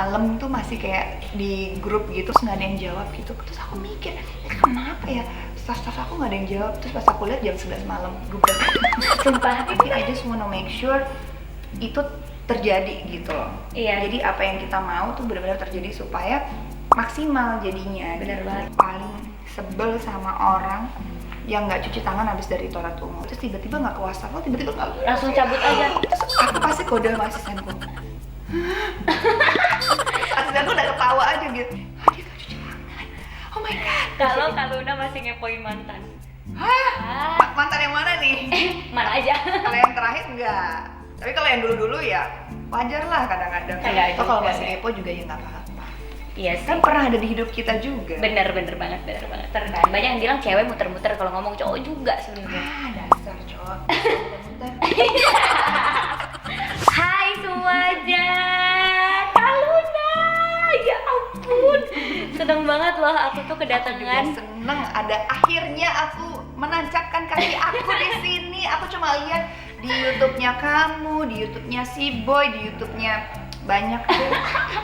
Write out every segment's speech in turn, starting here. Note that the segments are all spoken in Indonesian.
malam tuh masih kayak di grup gitu, terus nggak ada yang jawab gitu. Terus aku mikir, kenapa ya? Staff aku nggak ada yang jawab. Terus pas aku lihat jam 11 malam, gubrak. Sumpah, tapi I just wanna make sure itu terjadi gitu loh. Iya. Jadi apa yang kita mau tuh benar-benar terjadi supaya maksimal jadinya. Bener banget. Paling sebel sama orang yang nggak cuci tangan habis dari toilet umum, terus tiba-tiba nggak ke wastafel, tiba-tiba nggak, Langsung cabut aja. Terus aku pasti kode sama asistenku. Asistenku udah ketawa aja gitu. Dia nggak cuci tangan. Oh my god. Kalau Kak Luna masih ngepoin mantan. Hah? Mantan yang mana nih? Mana aja. Kalau yang terakhir enggak. Tapi kalau yang dulu-dulu ya wajar lah kadang-kadang. Kayak Atau kalau juga, masih ya. kepo juga ya nggak apa-apa. Iya sih. Kan pernah ada di hidup kita juga. Bener banget. Terkadang banyak yang bilang cewek muter-muter, kalau ngomong cowok juga sebenarnya. Dasar cowok. Bentar. Hai semuanya, Kak Luna, ya ampun, seneng banget loh aku tuh kedatangan. Juga seneng ada akhirnya aku menancapkan kaki aku di sini. Aku cuma lihat di YouTube-nya kamu, di YouTube-nya si Boy, di YouTube-nya banyak tuh.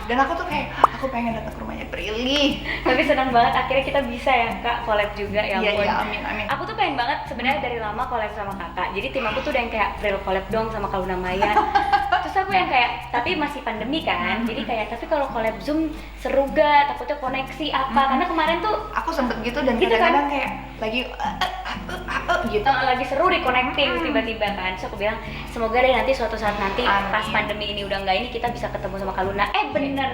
Dan aku tuh kayak aku pengen datang ke rumahnya Prilly. Tapi senang banget akhirnya kita bisa ya Kak collab juga ya ampun. Iya, amin. Aku tuh pengen banget sebenarnya dari lama collab sama Kakak. Jadi tim aku tuh udah yang kayak Pril collab dong sama Kak Luna Maya. Terus aku yang kayak tapi masih pandemi kan. Jadi kayak tapi kalau collab Zoom seru gak? Takutnya koneksi apa? Karena kemarin tuh Aku sempet gitu dan gitu kadang-kadang kan? kayak lagi gitu. lagi seru di connecting tiba-tiba kan. Terus aku bilang semoga deh nanti suatu saat nanti Amin. pas pandemi ini udah enggak ini kita bisa ketemu sama Kak Luna. Bener.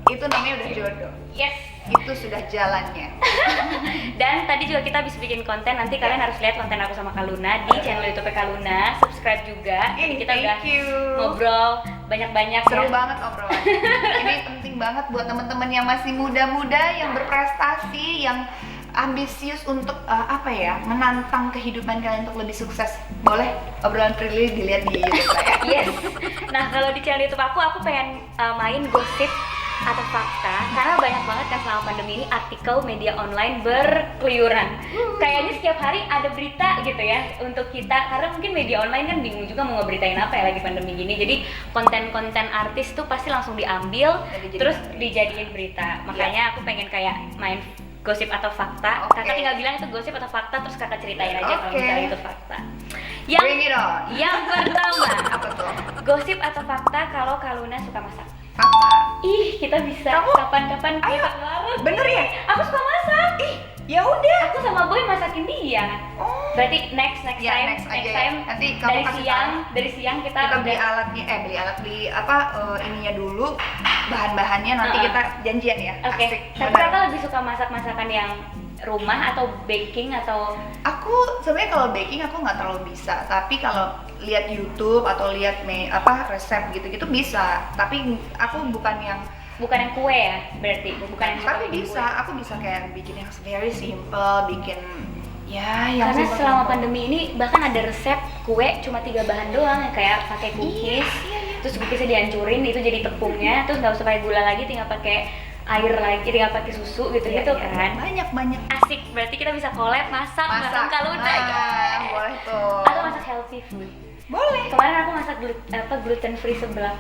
Itu namanya udah jodoh. Yes. Itu sudah jalannya. Dan tadi juga kita habis bikin konten, nanti kalian harus lihat konten aku sama Kak Luna di channel YouTube Kak Luna. Subscribe juga. Ini kita udah Thank you. ngobrol banyak-banyak Seru ya. banget obrolan. Ini penting banget buat teman-teman yang masih muda-muda, yang berprestasi, yang ambisius untuk menantang kehidupan kalian untuk lebih sukses. Boleh obrolan Prilly dilihat di YouTube saya. Yes. Nah, kalau di channel YouTube aku pengen main gosip atau fakta, karena banyak banget kan selama pandemi ini artikel media online berkeliuran. Kayaknya setiap hari ada berita gitu ya untuk kita, karena mungkin media online kan bingung juga mau ngeberitain apa ya lagi pandemi gini. Jadi konten-konten artis tuh pasti langsung diambil terus dijadiin berita. Makanya aku pengen kayak main gosip atau fakta. Kakak tinggal bilang itu gosip atau fakta, terus kakak ceritain aja kalau misalnya itu fakta. Bring it on. Yang pertama, Apa tuh? gosip atau fakta kalau Kak Luna suka masak. Fakta. Ih, kita bisa Kamu? kapan-kapan Ayo. masak bareng. Bener ya? Aku suka masak. Ya udah. Aku sama Boy masakin dia. Oh. Berarti next Ya, time, next aja ya. time Nanti kamu dari kasih siang kita beli udah alatnya, ininya dulu, bahan-bahannya nanti kita janjian ya. Oke. Asik. Tapi Bener. kakak lebih suka masak-masakan yang rumah atau baking atau Aku sebenarnya kalau baking aku nggak terlalu bisa, tapi kalau lihat YouTube atau lihat resep gitu-gitu bisa. Tapi aku bukan yang kue ya? Berarti bukan yang suka tapi bikin bisa, kue. aku bisa kayak bikin yang very simple, bikin yang Karena simple-simple. selama pandemi ini bahkan ada resep kue cuma 3 bahan doang yang kayak pakai cookies. Iya. Terus cookiesnya dihancurin, itu jadi tepungnya, terus nggak usah pakai gula lagi, tinggal pakai air lagi, tinggal pakai susu gitu-gitu Iya, kan. banyak Asik, berarti kita bisa collab masak bareng Kak Luna. Nah, boleh tuh. Atau masak healthy food. Boleh. Kemarin aku masak gluten free seblak.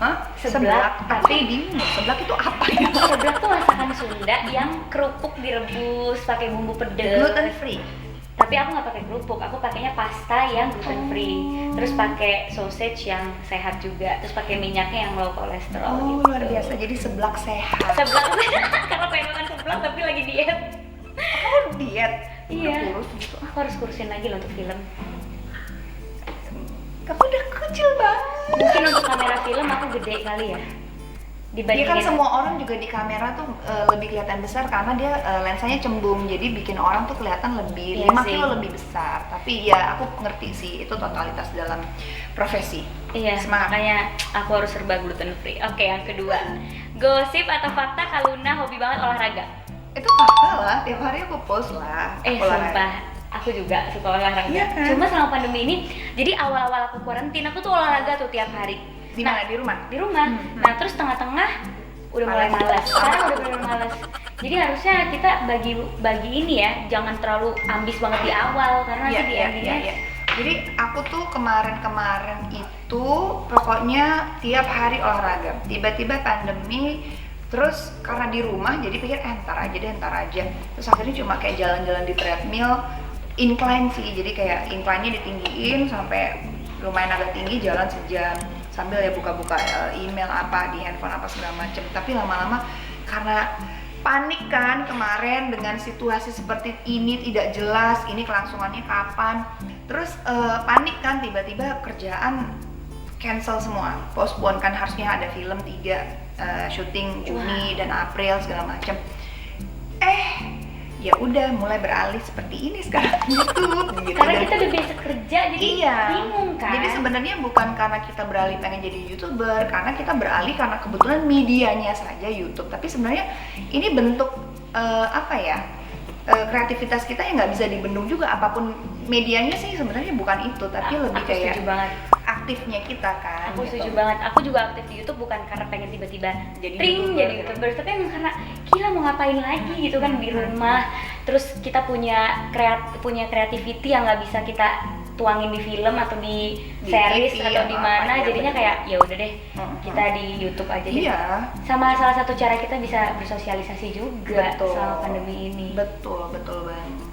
Hah? Seblak, Tapi tapi- bingung, seblak itu apa ya? Seblak tuh masakan Sunda yang kerupuk direbus pakai bumbu pedes. Gluten free. Tapi aku nggak pakai kerupuk, aku pakainya pasta yang gluten free. Terus pakai sausage yang sehat juga. Terus pakai minyaknya yang low kolesterol. Oh, gitu. luar biasa. Jadi seblak sehat. Seblak karena pengen makan seblak tapi lagi diet. Oh, diet. Iya. Udah kurus gitu. Aku harus kurusin lagi loh untuk film. Kamu udah kecil banget. Mungkin untuk kamera film aku gede kali ya. Dia Dibandingin kan semua orang juga di kamera tuh lebih kelihatan besar karena dia lensanya cembung, jadi bikin orang tuh kelihatan lebih Iya 5 sih. kilo lebih besar. Tapi ya aku ngerti sih itu totalitas dalam profesi. Iya, Semangat. makanya aku harus serba gluten free. Oke, yang kedua, gosip atau fakta Kak Luna hobi banget olahraga? Itu fakta lah, tiap hari aku post lah. aku olahraga. Sumpah, aku juga suka olahraga. Iya kan? Cuma selama pandemi ini, jadi awal-awal aku karantina aku tuh olahraga tuh tiap hari. Di mana? Di rumah? Di rumah. Nah, terus tengah-tengah udah mulai malas. Sekarang udah bener malas. Jadi harusnya kita bagi ini ya, jangan terlalu ambis banget di awal karena nanti di endingnya Jadi aku tuh kemarin itu pokoknya tiap hari olahraga. Tiba-tiba pandemi, terus karena di rumah jadi pikir ntar aja. Terus akhirnya cuma kayak jalan-jalan di treadmill, incline sih. Jadi kayak incline-nya ditinggiin sampai lumayan agak tinggi, jalan sejam sambil ya buka-buka email apa di handphone apa segala macem. Tapi lama-lama karena panik kan kemarin dengan situasi seperti ini, tidak jelas ini kelangsungannya kapan. Terus panik kan, tiba-tiba kerjaan cancel semua, postpone kan, harusnya ada film 3 syuting Juni dan April segala macem. Ya udah mulai beralih seperti ini sekarang YouTube gitu. Karena kita udah biasa kerja jadi Iya. bingung kan. Jadi sebenarnya bukan karena kita beralih pengen jadi YouTuber, karena kita beralih karena kebetulan medianya saja YouTube. Tapi sebenarnya ini bentuk kreativitas kita yang nggak bisa dibendung juga, apapun medianya sih sebenarnya bukan itu, tapi lebih aku kayak setuju banget. aktifnya kita kan. Aku gitu. setuju banget. Aku juga aktif di YouTube bukan karena pengen tiba-tiba Jadi tring YouTuber. jadi YouTuber, tapi emang karena gila mau ngapain lagi gitu kan di rumah. Terus kita punya creativity yang nggak bisa kita tuangin di film atau di series TV atau di atau mana, apa, jadinya iya, kayak ya udah deh kita di YouTube aja deh. Iya. Sama salah satu cara kita bisa bersosialisasi juga Betul. selama pandemi ini. Betul banget.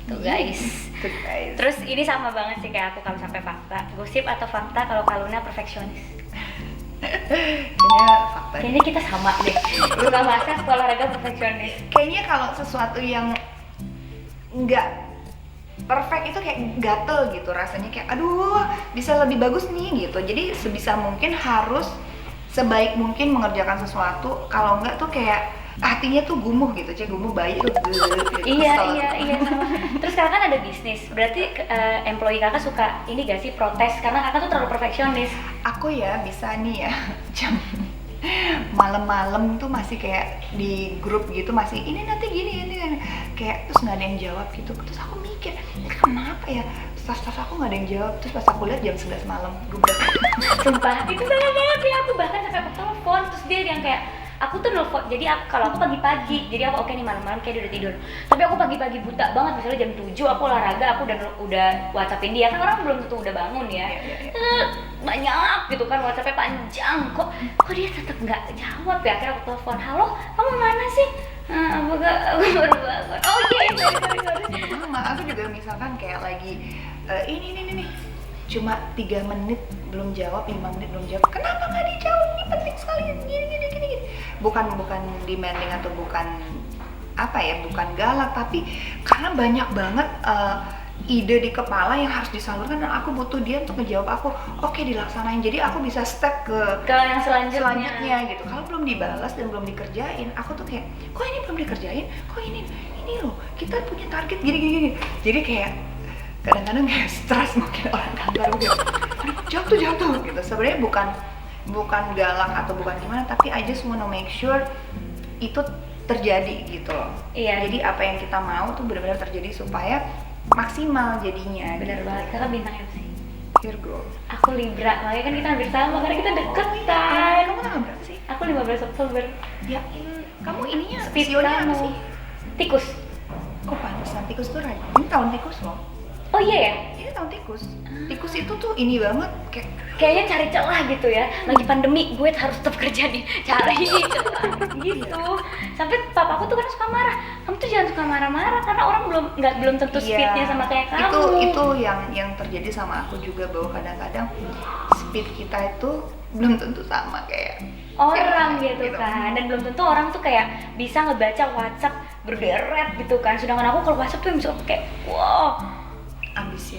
Tuh guys. Tuh guys. Terus ini sama banget sih kayak aku kalau sampai fakta. Gosip atau fakta kalau Kaluna perfeksionis. Kayaknya fakta. Kayaknya kita sama deh. Suka masak, suka olahraga, perfeksionis. Kayaknya kalau sesuatu yang nggak perfect itu kayak gatel gitu rasanya, kayak aduh bisa lebih bagus nih gitu. Jadi sebisa mungkin harus sebaik mungkin mengerjakan sesuatu. Kalau enggak tuh kayak hatinya tuh gumuh gitu, gumuh bayi tuh gitu, Iya kesel. sama. Terus kakak kan ada bisnis, berarti employee kakak suka ini gak sih protes karena kakak tuh terlalu perfeksionis. Aku ya bisa nih ya jam malam-malam tuh masih kayak di grup gitu, masih ini nanti gini kayak terus nggak ada yang jawab gitu. Terus aku mikir ini kenapa ya, staff aku nggak ada yang jawab. Terus pas aku lihat jam 11 malam gubrak. Sumpah itu sama banget ya, aku bahkan sampai aku telepon terus dia yang kayak aku tuh nelfon, jadi kalau aku pagi-pagi, jadi aku oke nih malam-malam kayak dia udah tidur, tapi aku pagi-pagi buta banget, misalnya jam 7 aku olahraga, aku udah whatsappin dia, kan orang belum tentu udah bangun ya. Iya. Banyak gitu kan, whatsappnya panjang, kok dia tetap nggak jawab ya. Akhirnya aku telepon, halo kamu mana sih? Aku baru bangun. Oh iya, sorry. Sama aku juga misalkan kayak lagi ini cuma 3 menit belum jawab, 5 menit belum jawab, kenapa nggak dijawab, ini penting sekali, gini. Bukan demanding atau bukan bukan galak, tapi karena banyak banget ide di kepala yang harus disalurkan dan aku butuh dia untuk ngejawab aku. Oke, dilaksanain, jadi aku bisa step ke yang selanjutnya gitu. Kalau belum dibalas dan belum dikerjain, aku tuh kayak kok ini belum dikerjain, kok ini loh kita punya target gini. Jadi kayak kadang-kadang kayak stres mungkin orang kantor gitu. Aduh, jawab tuh gitu. Sebenarnya bukan galak atau bukan gimana, tapi I just wanna make sure itu terjadi gitu loh. Iya. Jadi apa yang kita mau tuh benar-benar terjadi supaya maksimal jadinya. Bener gitu. banget, kakak bintangnya apa sih? Virgo. Aku Libra, makanya kan kita hampir sama karena kita deket Oh, iya. kan. Kamu tanggal berapa sih? Aku 15 Oktober. Ya, kamu ininya Speed sionya apa kamu. sih? Tikus. Kok pantesan tikus tuh rajin? Ini tahun tikus loh. Oh iya ya? Ini tahun tikus. Tikus itu tuh ini banget kayak Kayaknya cari celah gitu ya. Lagi pandemi, gue harus tetap kerja nih. Cari celah gitu. Sampai papaku tuh kan suka marah. Kamu tuh jangan suka marah-marah karena orang belum tentu speednya sama kayak kamu. Itu yang terjadi sama aku juga, bahwa kadang-kadang speed kita itu belum tentu sama kayak orang gitu kan, dan belum tentu orang tuh kayak bisa ngebaca WhatsApp berderet gitu kan, sedangkan aku kalau WhatsApp tuh bisa kayak wow ambisius.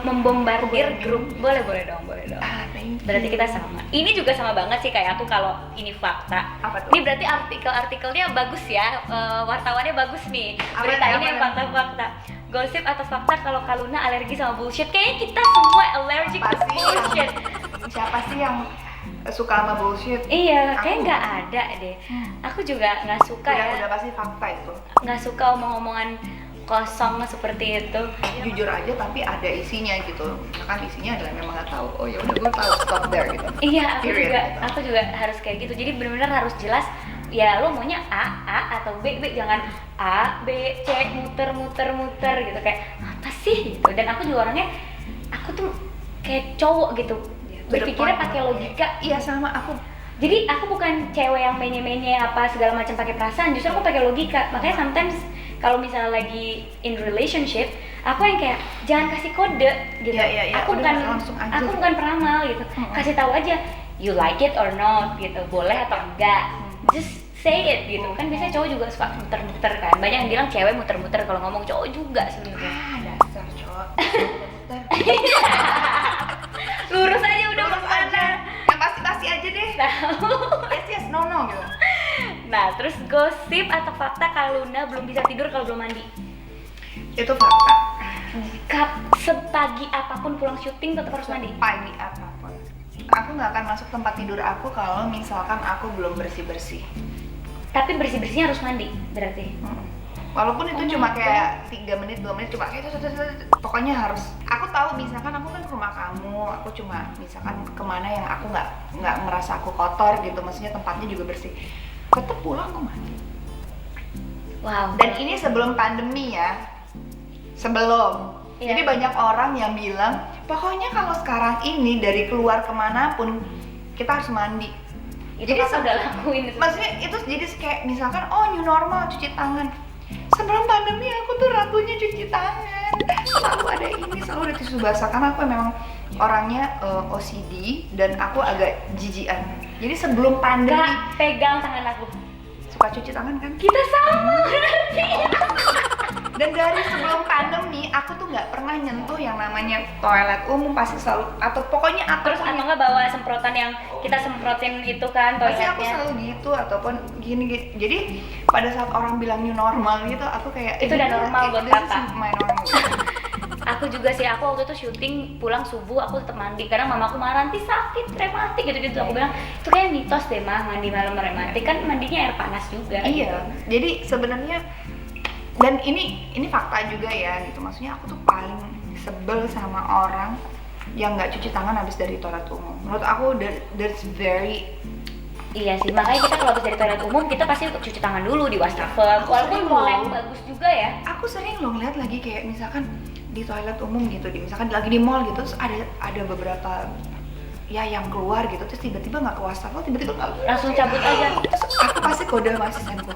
membombardir grup. Boleh dong. Thank you. Berarti kita sama. Ini juga sama banget sih kayak aku kalau ini fakta. Apa tuh? Ini berarti artikelnya bagus ya, wartawannya bagus nih. Berita ini yang fakta-fakta. Gosip atau fakta kalau Kaluna alergi sama bullshit? Kayaknya kita semua allergic to bullshit. Siapa sih yang suka sama bullshit? Iya, Aku. kayak nggak ada deh. Aku juga nggak suka Udah pasti fakta itu. nggak suka omong-omongan kosong seperti itu. Jujur aja tapi ada isinya gitu. Misalkan isinya adalah memang nggak tahu. Oh ya udah gue tahu, stop there gitu. Iya, Period, gitu. aku juga harus kayak gitu. Jadi benar-benar harus jelas. Ya lo maunya A atau B, jangan A, B, C, muter gitu kayak apa sih gitu. Dan aku juga orangnya aku tuh kayak cowok gitu, berpikirnya pakai logika. Iya sama aku. Jadi aku bukan cewek yang menye-menye apa segala macam pakai perasaan, justru aku pakai logika. Makanya sometimes kalau misalnya lagi in relationship, aku yang kayak jangan kasih kode gitu. Iya, aku bukan peramal gitu. Kasih tahu aja you like it or not gitu, boleh atau enggak. Just say it gitu. Kan biasanya cowok juga suka muter-muter kan. Banyak yang bilang cewek muter-muter, kalau ngomong cowok juga sebenarnya. Dasar cowok. Muter-muter. Lurus aja udah Lurus kemana. Yang pasti-pasti aja deh. Yes, no gitu. Nah, terus gosip atau fakta kalau Luna belum bisa tidur kalau belum mandi? Itu fakta. Sepagi apapun pulang syuting tetap harus mandi? Pagi apapun. Aku nggak akan masuk tempat tidur aku kalau misalkan aku belum bersih-bersih. Tapi bersih-bersihnya harus mandi berarti? Walaupun itu cuma kayak 3 menit, 2 menit, cuma pokoknya harus. Aku tahu misalkan aku kan ke rumah kamu, aku cuma misalkan kemana yang aku nggak merasa aku kotor gitu, maksudnya tempatnya juga bersih. Tetap pulang aku mandi. Wow. Dan ini sebelum pandemi ya, sebelum. Iya. Jadi banyak orang yang bilang, pokoknya kalau sekarang ini dari keluar kemanapun kita harus mandi. Itu jadi aku udah lakuin itu. Maksudnya itu jadi kayak misalkan, oh new normal cuci tangan. Sebelum pandemi aku tuh ratunya cuci tangan, selalu ada ini, selalu ada tisu basah karena aku memang orangnya OCD dan aku agak jijian. Jadi sebelum pandemi Kak, pegang tangan aku. Suka cuci tangan kan? Kita sama berarti. Dan dari sebelum pandemi aku tuh nggak pernah nyentuh yang namanya toilet umum, pasti selalu atau pokoknya Terus atau nggak bawa semprotan yang kita semprotin itu kan pasti toiletnya? aku selalu gitu ataupun gini. Jadi pada saat orang bilang new normal gitu, aku kayak itu udah normal buat kakak. Aku juga sih, aku waktu itu syuting pulang subuh aku tetap mandi karena mamaku marah nanti sakit rematik gitu-gitu. Aku bilang itu kayak mitos deh mah, mandi malam rematik kan mandinya air panas juga. Iya. Gitu. Jadi sebenarnya dan ini fakta juga ya gitu. Maksudnya aku tuh paling sebel sama orang yang nggak cuci tangan habis dari toilet umum. Menurut aku that's very. Iya sih, makanya kita kalau habis dari toilet umum kita pasti cuci tangan dulu di wastafel. Walaupun mall yang bagus juga ya. Aku sering loh ngeliat lagi kayak misalkan di toilet umum gitu, misalkan lagi di mall gitu, terus ada beberapa ya yang keluar gitu, terus tiba-tiba nggak ke wastafel, tiba-tiba nggak langsung cabut aja. Terus aku pasti kode sama asistenku.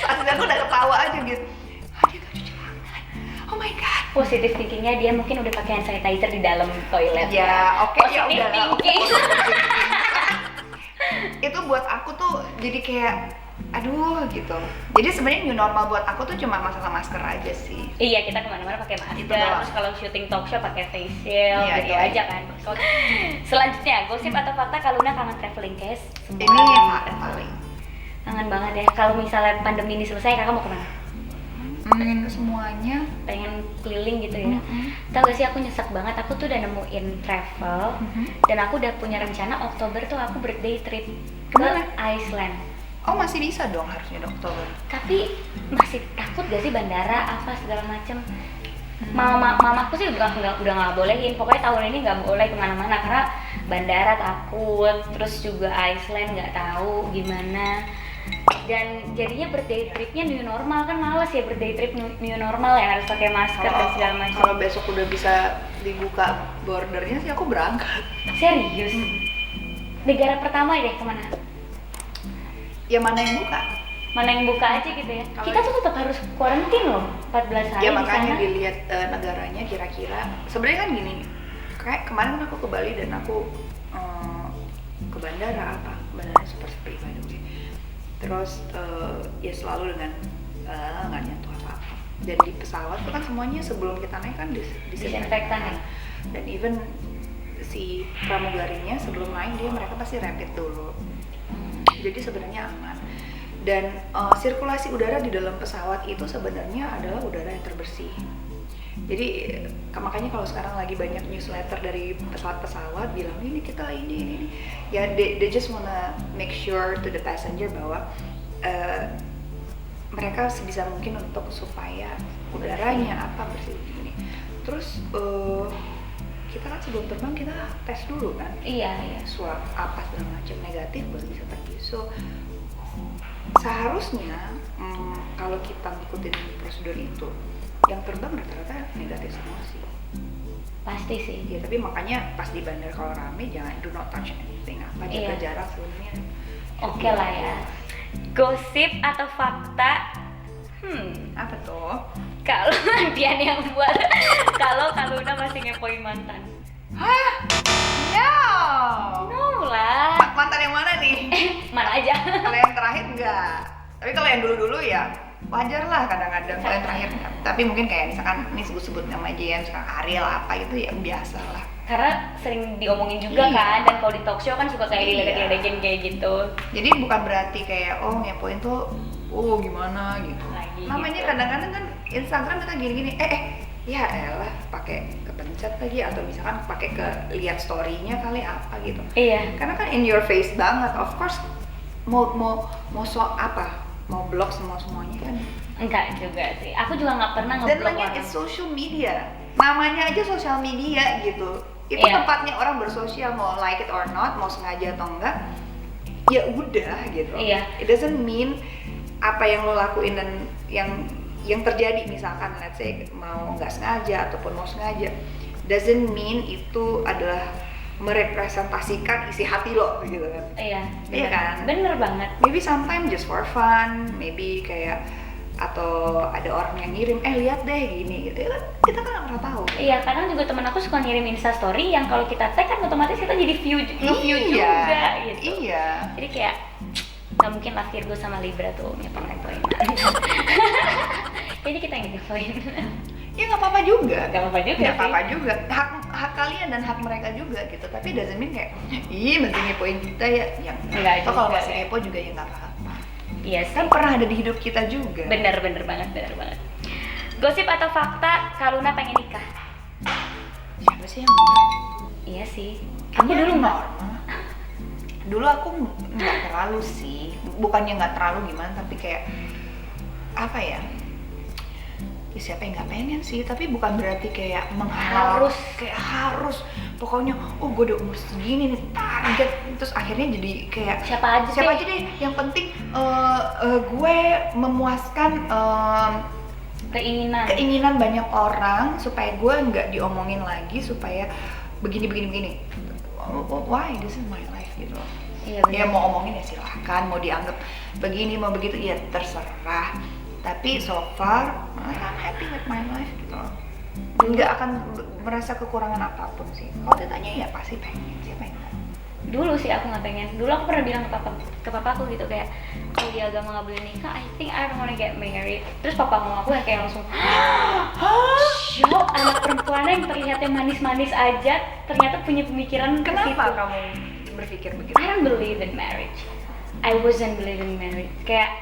Asistenku udah ketawa aja gitu. Dia nggak cuci tangan. Oh my god. Positive thinkingnya dia mungkin udah pakai hand sanitizer di dalam toilet. Ya, oke ya Positive udah. thinking. Itu buat aku tuh jadi kayak aduh gitu. Jadi sebenarnya new normal buat aku tuh cuma masalah masker aja sih. Iya, kita kemana-mana pakai masker. Itu doang. Terus kalau syuting talk show pakai face shield Iya, gitu iya. aja kan. Selanjutnya, gosip atau fakta kalau Luna kangen traveling guys? Ini fakta paling. Kangen banget ya. Kalau misalnya pandemi ini selesai, kakak mau kemana? Pengen ke semuanya. Pengen keliling gitu ya. Tahu gak sih aku nyesek banget. Aku tuh udah nemuin travel dan aku udah punya rencana Oktober tuh aku birthday trip ke Kemana? Iceland. Oh masih bisa dong harusnya di Oktober. Tapi masih takut gak sih bandara apa segala macem. Mamaku sih udah nggak bolehin. Pokoknya tahun ini nggak boleh kemana-mana karena bandara takut. Terus juga Iceland nggak tahu gimana. Dan jadinya birthday tripnya new normal kan males ya birthday trip new normal ya harus pakai masker dan segala macam. Kalau besok udah bisa dibuka bordernya sih aku berangkat. Serius? Negara pertama deh kemana? Ya mana yang buka? Mana yang buka aja gitu ya? Kalau Kita tuh tetap harus karantin loh 14 hari Ya di makanya sana. dilihat negaranya kira-kira. Sebenarnya kan gini, kayak kemarin kan aku ke Bali dan aku ke bandara bandaranya super sepi by the way. Terus ya selalu dengan nggak nyentuh apa-apa. Dan di pesawat tuh kan semuanya sebelum kita naik kan Disinfektan ya? Dan even si pramugarinya sebelum naik mereka pasti rapid dulu. Jadi sebenarnya aman. Dan sirkulasi udara di dalam pesawat itu sebenarnya adalah udara yang terbersih. Jadi makanya kalau sekarang lagi banyak newsletter dari pesawat-pesawat bilang ini kita ini ya they just wanna make sure to the passenger bahwa mereka sebisa mungkin untuk supaya udaranya bersih ini. Terus kita kan sebelum terbang kita tes dulu kan? Iya. Swab apa segala macam negatif baru bisa pergi. So seharusnya kalau kita ngikutin prosedur itu yang terbang rata-rata negatif semua sih. Pasti sih. Ya tapi makanya pas di bandar kalau rame jangan do not touch anything, apa jaga Iya. jarak sebenarnya. Oke lah ya. Gosip atau fakta? Apa tuh? Kalau Dian yang buat, kalau Luna masih ngepoin mantan. Hah? No. No lah. Mantan yang mana nih? Mana aja. Kalau yang terakhir enggak. Tapi kalau yang dulu-dulu ya wajar lah kadang-kadang. Kalau yang terakhir enggak. Tapi mungkin kayak misalkan ini sebut-sebut nama aja ya, misalkan Ariel apa itu ya biasa lah. Karena sering diomongin juga Iya. kan, dan kalau di talk show kan suka kayak Iya. diledek-ledekin kayak gitu. Jadi bukan berarti kayak oh ngepoin tuh gimana gitu. Lagi Namanya gitu. kadang-kadang kan Instagram kita gini-gini ya elah pakai kepencet lagi atau misalkan pakai ke lihat story-nya kali apa gitu. Iya. Karena kan in your face banget, of course mau apa? Mau blog semuanya kan. Enggak juga sih. Aku juga nggak pernah Dan ngeblok lagi orang. it's social media. Namanya aja social media gitu. Itu Iya. tempatnya orang bersosial, mau like it or not, mau sengaja atau enggak. Ya udah gitu. Iya. It doesn't mean apa yang lo lakuin dan yang terjadi misalkan let's say mau nggak sengaja ataupun mau sengaja doesn't mean itu adalah merepresentasikan isi hati lo gitu kan. Iya. Iya kan? Bener banget. Maybe sometimes just for fun, maybe kayak atau ada orang yang ngirim lihat deh gini gitu. Kita kan nggak pernah tahu. Iya, kadang juga temen aku suka ngirim Insta story yang kalau kita tag kan otomatis kita jadi nge-view juga gitu. Iya. Jadi kayak nggak mungkin lah Virgo sama Libra tuh ngepoin. Jadi kita yang ngepoin. Ya nggak apa-apa juga. Nggak apa-apa juga Nggak sih. apa-apa juga. Hak kalian dan hak mereka juga gitu. Tapi doesn't mean kayak mesti ngepoin kita ya. Yang Nggak atau kalau juga, masih ya. kepo juga ya nggak apa-apa. Iya sih. Kan pernah ada di hidup kita juga. Bener banget. Gosip atau fakta, Kak Luna pengen nikah? Siapa sih yang benar? Iya sih. Aku Kayaknya dulu nggak. normal. Dulu aku nggak terlalu sih, bukannya nggak terlalu gimana, tapi kayak apa ya? Ya siapa yang nggak pengen sih, tapi bukan berarti kayak mengharus, kayak harus. Pokoknya, gue udah umur segini nih target, terus akhirnya jadi kayak Siapa aja deh. Yang penting gue memuaskan keinginan banyak orang supaya gue nggak diomongin lagi, supaya begini. Why? This is my life gitu. Iya, Ya bener. mau omongin ya silahkan, mau dianggap begini mau begitu ya terserah. Tapi so far I'm happy with my life gitu. Nggak akan merasa kekurangan apapun sih. Kalau ditanya ya pasti pengen, siapa yang nggak? Dulu sih aku nggak pengen. Dulu aku pernah bilang ke papaku gitu kayak kalau di agama nggak boleh nikah, I think I don't wanna get married. Terus papa mama aku yang kayak langsung shock, anak perempuan yang terlihatnya manis-manis aja ternyata punya pemikiran ke situ. Kenapa kamu berpikir begitu? I don't believe in marriage. I wasn't believing in marriage. Kayak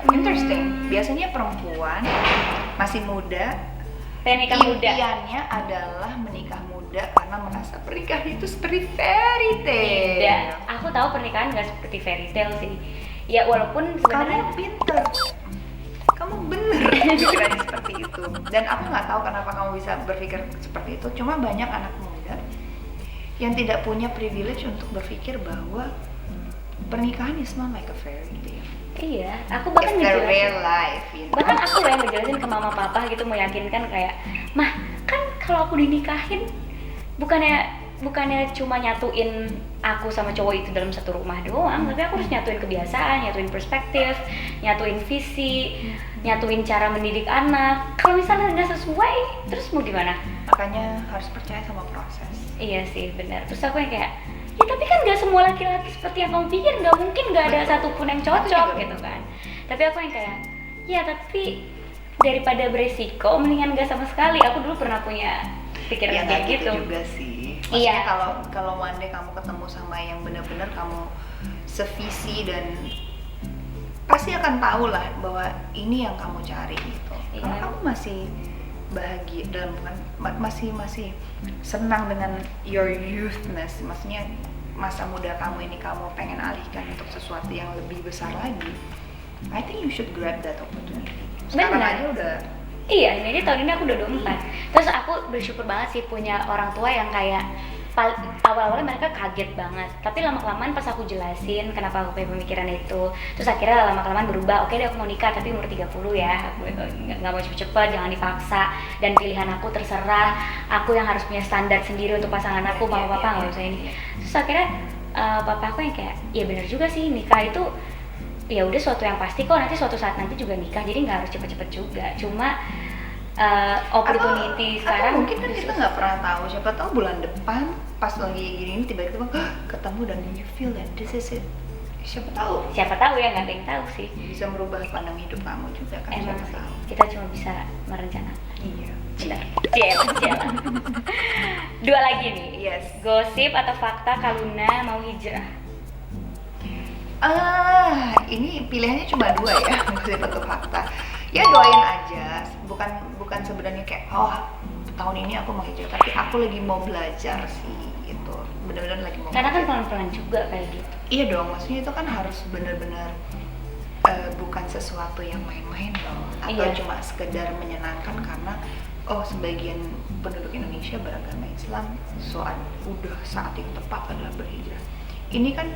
Interesting. Biasanya perempuan masih muda, pengen nikah muda. impiannya adalah menikah muda karena merasa pernikahan itu seperti fairy tale. Tidak. Aku tahu pernikahan nggak seperti fairy tale sih. Ya walaupun sebenarnya Kamu pinter, kamu bener pikirannya seperti itu. Dan aku nggak tahu kenapa kamu bisa berpikir seperti itu. Cuma banyak anak muda yang tidak punya privilege untuk berpikir bahwa pernikahan is not like a fairy tale. iya, aku bahkan It's the ngejelasin. real life, you know. Bahkan aku loh yang ngejelasin ke mama papa gitu, meyakinkan kayak, mah kan kalau aku dinikahin bukannya cuma nyatuin aku sama cowok itu dalam satu rumah doang, tapi aku harus nyatuin kebiasaan, nyatuin perspektif, nyatuin visi, nyatuin cara mendidik anak. Kalau misalnya nggak sesuai, terus mau gimana? Makanya harus percaya sama proses. Iya sih, benar. Terus aku yang kayak, ya tapi kan nggak semua laki-laki seperti yang kamu pikir, nggak mungkin nggak ada satupun yang cocok gitu kan. Tapi aku yang kayak, ya tapi daripada beresiko, mendingan nggak sama sekali. Aku dulu pernah punya pikiran Ya kayak nggak gitu. juga sih. Iya. Maksudnya kalau one day kamu ketemu sama yang benar-benar kamu sevisi dan pasti akan tahu lah bahwa ini yang kamu cari gitu. Iya. Kalau kamu masih bahagia dalam masih senang dengan your youthness, maksudnya masa muda kamu ini kamu pengen alihkan untuk sesuatu yang lebih besar lagi, I think you should grab that opportunity. Sekarang Benar. aja udah Iya, ini tahun ini aku udah 24. Terus aku bersyukur banget sih punya orang tua yang kayak awal-awalnya mereka kaget banget, tapi lama-kelamaan pas aku jelasin kenapa aku punya pemikiran itu, terus akhirnya lama-kelamaan berubah. Oke deh, aku mau nikah tapi umur 30 ya, aku nggak mau cepet-cepet, jangan dipaksa, dan pilihan aku terserah, aku yang harus punya standar sendiri untuk pasangan aku, mama papa nggak usah ini. Terus akhirnya papa aku yang kayak, ya benar juga sih, nikah itu ya udah suatu yang pasti kok, nanti suatu saat nanti juga nikah, jadi nggak harus cepet-cepet juga, cuma opportunity sekarang. Atau mungkin kan kita nggak pernah tahu, siapa tahu bulan depan pas lagi gini tiba-tiba ketemu dan you feel that this is it. Siapa tahu ya, nggak ada yang tahu sih, bisa merubah pandang hidup kamu juga kan. emang siapa sih, tahu. kita cuma bisa merencanakan. Iya, Benar. Jalan. Dua lagi nih. yes. Gosip atau fakta Kaluna mau hijrah? Ini pilihannya cuma dua ya, gosip atau fakta. Ya doain aja, bukan sebenarnya kayak tahun ini aku mau hijrah, tapi aku lagi mau belajar sih gitu, benar-benar lagi mau Karena kan belajar. pelan-pelan juga kayak gitu. Iya dong, maksudnya itu kan harus benar-benar bukan sesuatu yang main-main dong, atau Iya. cuma sekedar menyenangkan karena sebagian penduduk Indonesia beragama Islam, udah saat yang tepat adalah berhijrah. Ini kan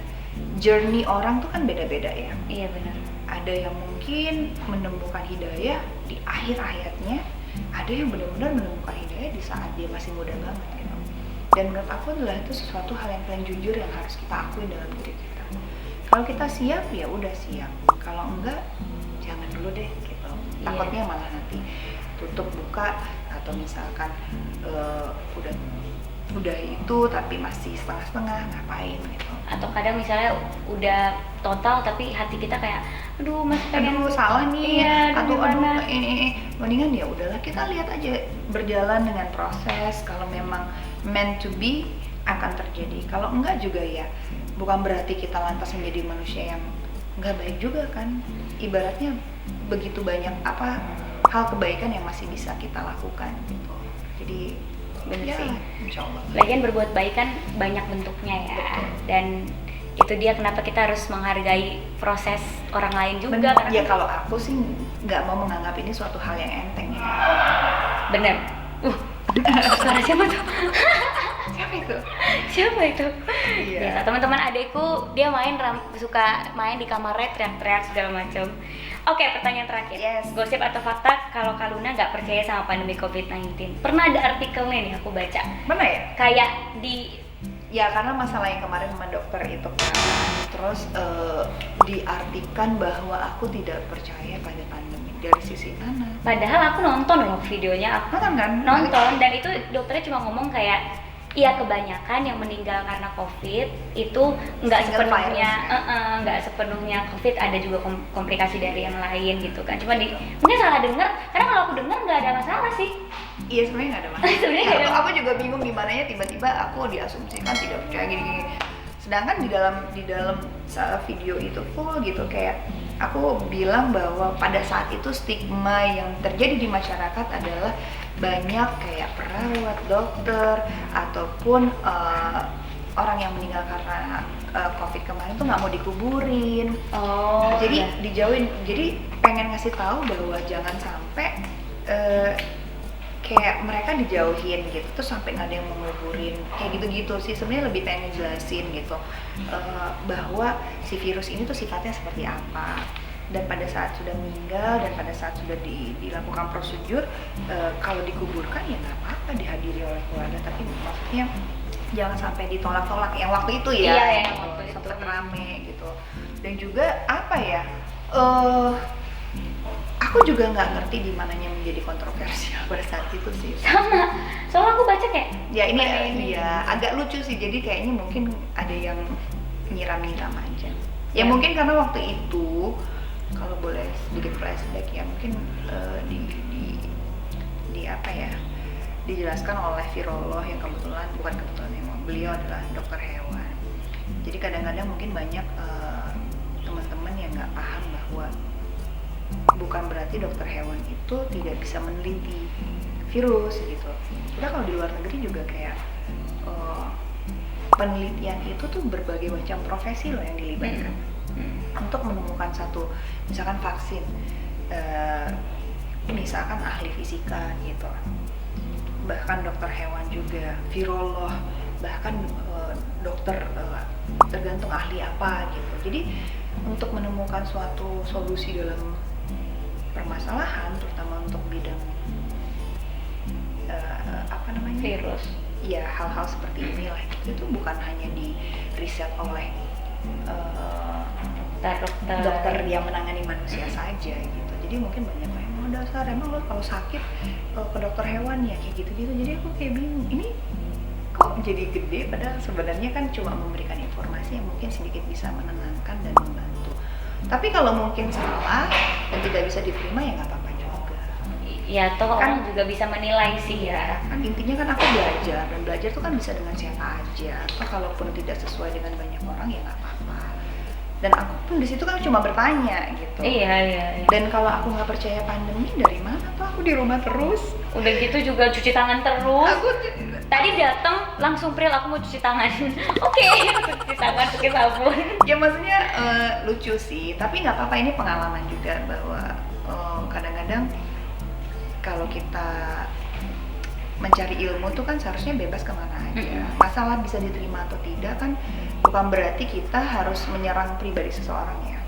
journey orang tuh kan beda-beda ya. Iya benar. Ada yang mungkin menemukan hidayah di akhir hayatnya, ada yang benar-benar menemukan hidayah di saat dia masih muda banget gitu. Dan menurut aku adalah itu sesuatu hal yang paling jujur yang harus kita akui dalam diri kita. Kalau kita siap ya udah siap, kalau enggak jangan dulu deh gitu. Iya. Takutnya malah nanti tutup buka, atau misalkan udah itu tapi masih setengah-setengah, ngapain gitu. Atau kadang misalnya udah total tapi hati kita kayak aduh masih pengen Salah nih, Iya, atau gimana? mendingan ya udahlah kita lihat aja, berjalan dengan proses. Kalau memang meant to be akan terjadi, kalau enggak juga ya bukan berarti kita lantas menjadi manusia yang enggak baik juga kan. Ibaratnya begitu banyak hal kebaikan yang masih bisa kita lakukan gitu. Jadi Bener ya, sih. insya Allah. Lagian berbuat baik kan banyak bentuknya ya. Betul. Dan itu dia kenapa kita harus menghargai proses orang lain juga. Bener. Karena Ya kalau aku sih nggak mau menganggap ini suatu hal yang enteng ya. bener. Suara siapa tuh? Siapa itu? Siapa itu? Iya. Biasa teman-teman adekku dia suka main di kamarnya teriak-teriak segala macam. Oke, pertanyaan terakhir. Yes. Gosip atau fakta kalau Kaluna nggak percaya sama pandemi COVID-19? Pernah ada artikelnya nih aku baca. Mana ya? Kayak di Ya karena masalah yang kemarin sama dokter itu kan, terus diartikan bahwa aku tidak percaya pada pandemi. Dari sisi mana? padahal aku nonton loh videonya, aku Nonton kan? nonton dan itu dokternya cuma ngomong kayak iya kebanyakan yang meninggal karena COVID itu nggak Single sepenuhnya virus, nggak sepenuhnya COVID, ada juga komplikasi dari yang lain gitu kan. Cuma mungkin salah dengar, karena kalau aku dengar nggak ada masalah sih. Iya sebenarnya nggak ada masalah. Sebenarnya nggak ada. Aku juga bingung gimana ya tiba-tiba aku diasumsikan tidak percaya gini-gini. Sedangkan di dalam video itu full gitu kayak aku bilang bahwa pada saat itu stigma yang terjadi di masyarakat adalah banyak kayak perawat, dokter, ataupun orang yang meninggal karena COVID kemarin tuh nggak mau dikuburin. Jadi iya. dijauhin. Jadi pengen ngasih tahu bahwa jangan sampai kayak mereka dijauhin gitu, terus sampai nggak ada yang mau nguburin kayak gitu-gitu sih. Sebenarnya lebih pengen jelasin gitu bahwa si virus ini tuh sifatnya seperti apa, dan pada saat sudah meninggal dan pada saat sudah dilakukan prosedur, kalau dikuburkan ya nggak apa-apa dihadiri oleh keluarga, tapi maksudnya jangan sampai ditolak-tolak yang waktu itu ya. Iya, yang gitu, waktu itu. sempet rame gitu. Dan juga apa ya, aku juga nggak ngerti di mananya menjadi kontroversial pada saat itu sih. Sama, soalnya aku baca kayak Ya ini ini. ya agak lucu sih, jadi kayaknya mungkin ada yang nyiram-nyiram aja. Ya Ya. mungkin karena waktu itu, kalau boleh sedikit flashback ya, mungkin di apa ya, dijelaskan oleh virolog yang bukan kebetulan yang beliau adalah dokter hewan. Jadi kadang-kadang mungkin banyak teman-teman yang nggak paham bahwa bukan berarti dokter hewan itu tidak bisa meneliti virus gitu. Udah kalau di luar negeri juga kayak penelitian itu tuh berbagai macam profesi loh yang dilibatkan untuk menemukan satu, misalkan vaksin, misalkan ahli fisika gitu, bahkan dokter hewan juga, virolog, bahkan dokter tergantung ahli apa gitu. Jadi untuk menemukan suatu solusi dalam permasalahan, terutama untuk bidang apa namanya, virus, ya hal-hal seperti inilah, itu bukan hanya di riset oleh dokter yang menangani manusia saja gitu. Jadi mungkin banyak yang dasar emang lo kalau sakit ke dokter hewan ya kayak gitu-gitu. Jadi aku kayak bingung, ini kok jadi gede padahal sebenarnya kan cuma memberikan informasi yang mungkin sedikit bisa menenangkan dan membantu. Tapi kalau mungkin salah dan tidak bisa diterima ya nggak apa-apa juga. Ya toh orang juga bisa menilai sih ya. Kan intinya kan aku belajar, dan belajar tuh kan bisa dengan siapa aja. Atau kalaupun tidak sesuai dengan banyak orang ya nggak apa-apa. Dan aku pun di situ kan cuma bertanya gitu. Iya. Dan kalau aku nggak percaya pandemi, dari mana tuh aku di rumah terus? Udah gitu juga cuci tangan terus. Aku tadi datang langsung Pril, aku mau cuci tangan. Oke, cuci tangan pakai sabun. Ya maksudnya lucu sih, tapi nggak apa-apa, ini pengalaman juga bahwa kadang-kadang kalau kita mencari ilmu tuh kan seharusnya bebas kemana aja. Masalah bisa diterima atau tidak kan bukan berarti kita harus menyerang pribadi seseorang ya.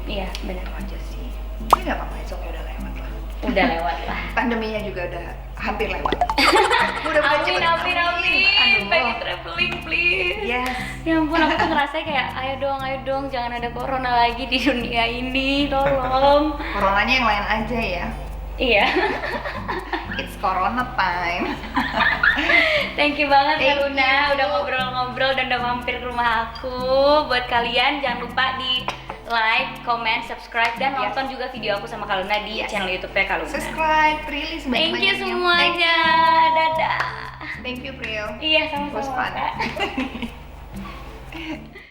Iya, benar aja sih. Tapi nggak apa-apa, udah lewat lah. Udah lewat lah. Pandeminya juga udah hampir lewat. Amin. Pengen traveling please. Yes. Ya ampun, aku tuh ngerasa kayak ayo dong, jangan ada corona lagi di dunia ini, tolong. Coronanya yang lain aja ya. Iya. It's corona time. Thank you banget Kak Luna udah ngobrol-ngobrol dan udah mampir ke rumah aku. Buat kalian jangan lupa di like, comment, subscribe, dan nonton juga video aku sama Kak Luna di channel YouTube-nya Kak Luna. Subscribe, rilis banyak-banyaknya. Thank you semuanya. Dadah. Thank you, Pril. Iya, sama-sama. Was fun.